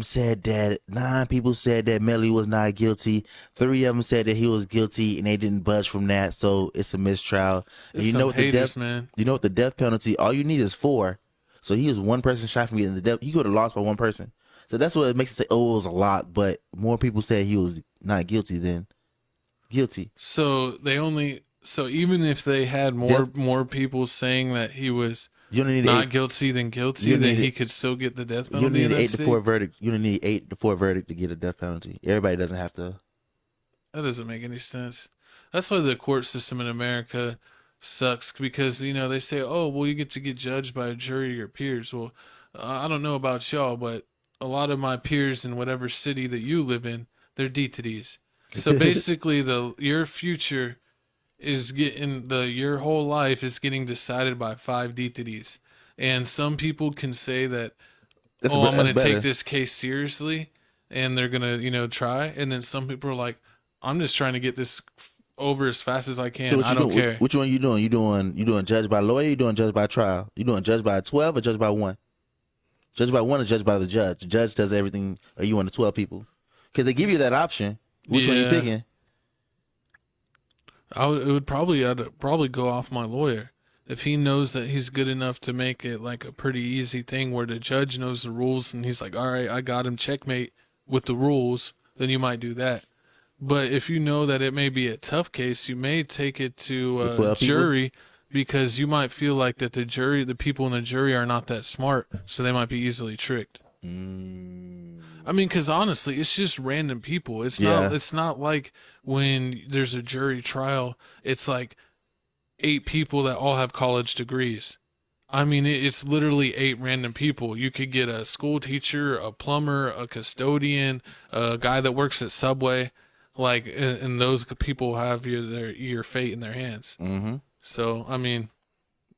said that 9 people said that Melly was not guilty. 3 of them said that he was guilty, and they didn't budge from that. So it's a mistrial. And There's some haters, man. you know what the death penalty? All you need is 4. So he was one person shot from getting the death. He could have lost by one person. So that's what it makes it say, oh, it was a lot. But more people said he was not guilty than guilty. So even if they had more people saying that he was You don't need not eight. guilty than guilty, You then need he it. could still get the death You don't penalty need in an that 8 to 4 state. verdict. You don't need 8 to 4 verdict to get a death penalty. Everybody doesn't have to. That doesn't make any sense. That's why the court system in America sucks because they say, "Oh, well, you get to get judged by a jury of your peers." Well, I don't know about y'all, but a lot of my peers in whatever city that you live in, they're DTDs. So basically, your future is getting your whole life is getting decided by 5 DTDs, and some people can say that, "Oh, I'm going That's to take better. this case seriously," and they're gonna try, and then some people are like, I'm just trying to get this over as fast as I So can. what I you don't doing? care. Which one you doing? You doing judge by lawyer? You doing judge by trial? You doing judge by 12 or judge by 1? Judge by 1 or judge by the judge? The judge does everything. Or you want the 12 people? Because they give you that option. Which one you Yeah, picking? I'd probably go off my lawyer. If he knows that he's good enough to make it like a pretty easy thing where the judge knows the rules and he's like, all right, I got him checkmate with the rules, then you might do that. But if you know that it may be a tough case, you may take it to The a 12 people? jury because you might feel like that the people in the jury are not that smart, so they might be easily tricked. Mm, I mean, because honestly, it's just random people. It's not. yeah. It's not like when there's a jury trial. It's like 8 people that all have college degrees. I mean, it's literally 8 random people. You could get a school teacher, a plumber, a custodian, a guy that works at Subway, like, and those people have your fate in their hands. Mm-hmm. So, I mean,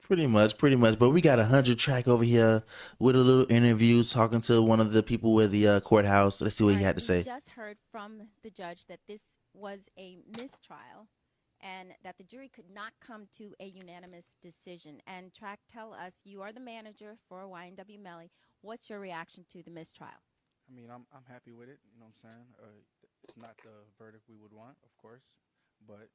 Pretty much, pretty much. But we got 100 track over here with a little interview talking to one of the people with the courthouse. Let's see what All he right, had to we say. just heard from the judge that this was a mistrial and that the jury could not come to a unanimous decision. And Track, tell us, you are the manager for YNW Melly. What's your reaction to the mistrial? I mean, I'm happy with it. You know what I'm saying? It's not the verdict we would want, of course, but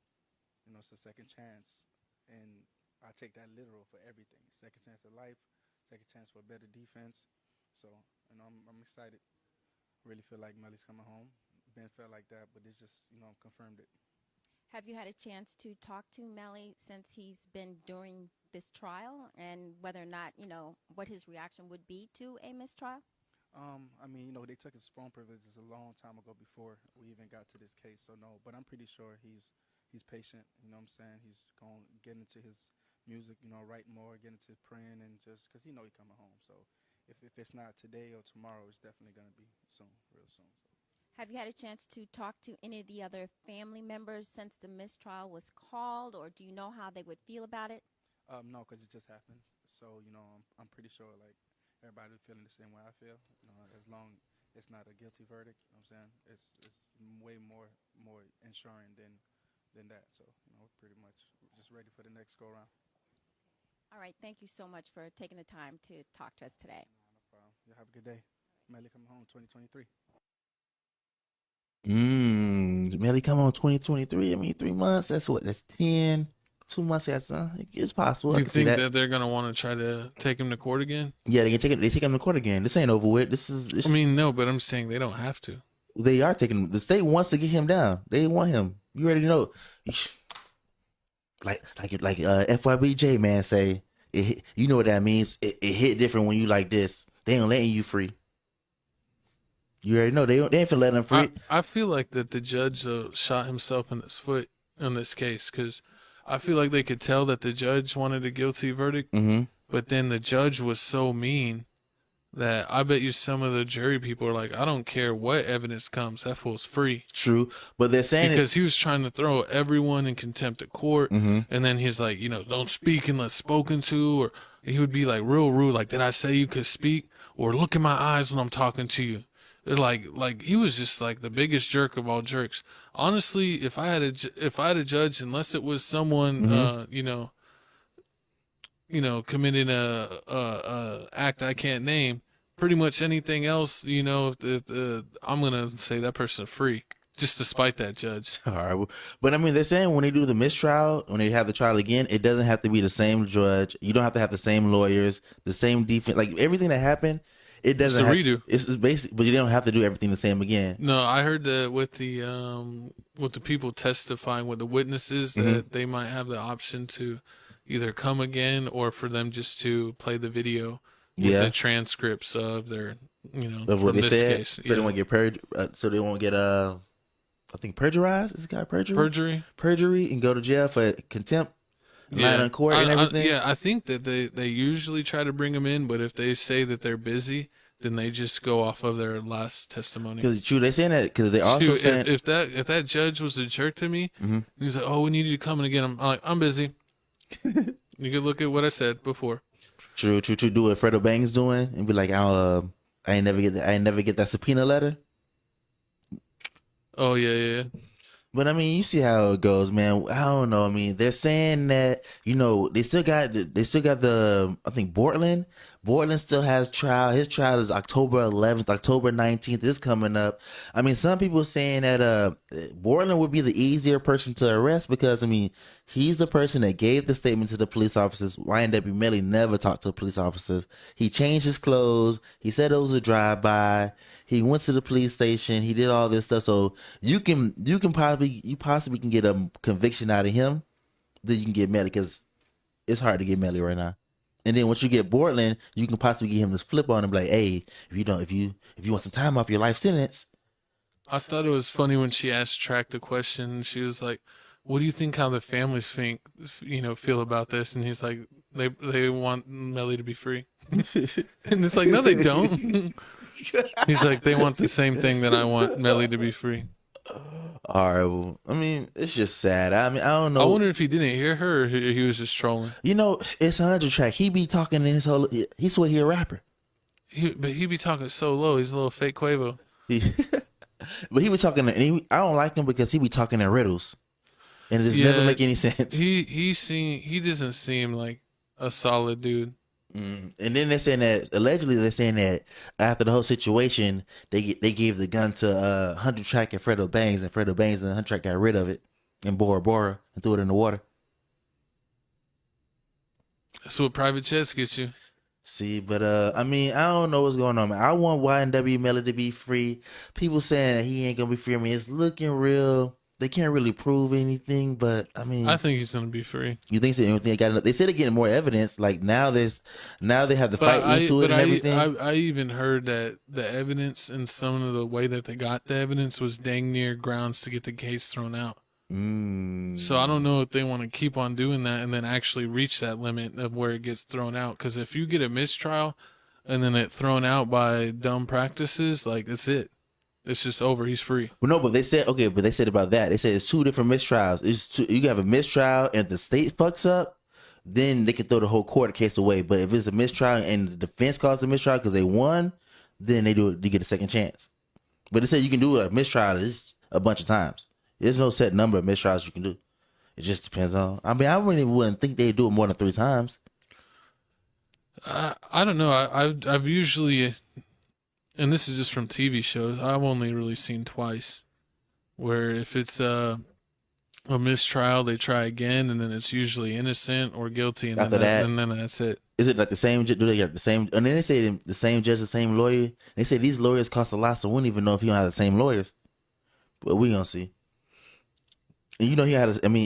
it's a second chance, and I take that literal for everything. Second chance at life, second chance for a better defense. So, I'm excited. Really feel like Melly's coming home. Ben felt like that, but it's just confirmed it. Have you had a chance to talk to Melly since he's been during this trial and whether or not, what his reaction would be to a mistrial? I mean, they took his phone privileges a long time ago before we even got to this case, so no. But I'm pretty sure he's patient. You know what I'm saying? He's going to get into his music, write more, get into praying, and just because he coming home. So if it's not today or tomorrow, it's definitely gonna be soon, real soon. Have you had a chance to talk to any of the other family members since the mistrial was called, or do you know how they would feel about it? No, because it just happened. So I'm pretty sure like everybody feeling the same way I feel. As long it's not a guilty verdict, you know what I'm saying? It's way more ensuring than that. So we're pretty much just ready for the next go round. All right. Thank you so much for taking the time to talk to us today. No problem. You have a good day. Melly coming home 2023. Melly come on 2023. I mean, 3 months. That's what? That's 10. 2 months after. It's possible. I you can see think that. that they're gonna want to try to take him to court again? Yeah, they can take it. They take him to court again. This ain't over with. I mean, no, but I'm saying they don't have to. They are taking. The state wants to get him down. They want him. You already know. Like FYBJ man say. You know what that means. It hit different when you like this. They ain't letting you free. You already know they ain't finna let him free. I feel like that the judge shot himself in his foot in this case because I feel like they could tell that the judge wanted a guilty verdict, Mm-hmm. but then the judge was so mean that I bet you some of the jury people are like, I don't care what evidence comes, that fool's free. True, but they're saying Because he was trying to throw everyone in contempt of court, Mm-hmm. and then he's like, don't speak unless spoken to, or he would be like real rude, like, did I say you could speak? Or look in my eyes when I'm talking to you. They're like he was just like the biggest jerk of all jerks. Honestly, if I had a judge, unless it was someone, committing a act I can't name, pretty much anything else, you know, I'm gonna say that person's free, just despite that judge. All right, but I mean, they're saying when they do the mistrial, when they have the trial again, it doesn't have to be the same judge. You don't have to have the same lawyers, the same defense, like everything that happened. It doesn't. It's a redo. It's basic, but you don't have to do everything the same again. No, I heard that with the people testifying, with the witnesses, that they might have the option to either come again or for them just to play the video with the transcripts of their, you know, Of what from they this said, case. so they won't get so they won't get I think perjurized. Is this guy perjury, and go to jail for contempt, lying in court and everything. I think that they usually try to bring them in, but if they say that they're busy, then they just go off of their last testimony. Because true, they saying that because they also saying if that judge was a jerk to me, he's like, "Oh, we need you to come in again." I'm like, "I'm busy." You can look at what I said before. True. Do what Fredo Bang's doing and be like, I ain't never get that subpoena letter. Oh yeah. But I mean, you see how it goes, man. I don't know. I mean, they're saying that, you know, they still got the I think Portland still has trial. His trial is October 11th, October 19th is coming up. I mean, some people saying that Portland would be the easier person to arrest because I mean, he's the person that gave the statement to the police officers. YNW Melly never talked to the police officers. He changed his clothes. He said it was a drive-by. He went to the police station. He did all this stuff. So you possibly can get a conviction out of him. Then you can get Melly because it's hard to get Melly right now. And then once you get Portland, you can possibly get him to flip on him like, hey, if you want some time off your life sentence. I thought it was funny when she asked Track the question. She was like, "What do you think how the families feel about this?" And he's like, "They want Melly to be free." And it's like, "No, they don't." He's like, "They want the same thing that I want, Melly to be free." All right, well, I mean, it's just sad. I mean, I don't know. I wonder if he didn't hear her or he was just trolling. You know, it's 100 Track. He be talking in his whole. He swear he a rapper. But he be talking so low. He's a little fake Quavo. But he be talking, and I don't like him because he be talking in riddles, and it just never make any sense. He doesn't seem like a solid dude. And then they're saying that allegedly they're saying that after the whole situation, they gave the gun to 100 Track and Fredo Bangs, and Fredo Bangs and 100 Track got rid of it and Bora Bora and threw it in the water. That's what private jets gets you. See, but I mean, I don't know what's going on, man. I want YNW Melly to be free. People saying that he ain't gonna be free. I mean, it's looking real. They can't really prove anything, but I mean, I think he's gonna be free. You think so? They got? They said they're getting more evidence. Like now they have to fight into it and everything. I even heard that the evidence and some of the way that they got the evidence was dang near grounds to get the case thrown out. So I don't know if they want to keep on doing that and then actually reach that limit of where it gets thrown out. Because if you get a mistrial and then it thrown out by dumb practices, like that's it. It's just over. He's free. Well, no, but they said about that. They said it's two different mistrials. You have a mistrial and the state fucks up, then they can throw the whole court case away. But if it's a mistrial and the defense calls a mistrial because they won, then they get a second chance. But they said you can do a mistrial a bunch of times. There's no set number of mistrials you can do. It just depends on. I mean, I really wouldn't think they'd do it more than 3 times. I don't know. I've usually, and this is just from TV shows, I've only really seen twice, where if it's a mistrial, they try again, and then it's usually innocent or guilty, and then that's it. Is it like the same? Do they get the same? And then they say the same judge, the same lawyer. They say these lawyers cost a lot, so we don't even know if you don't have the same lawyers. But we gonna see. And you know he had. I mean,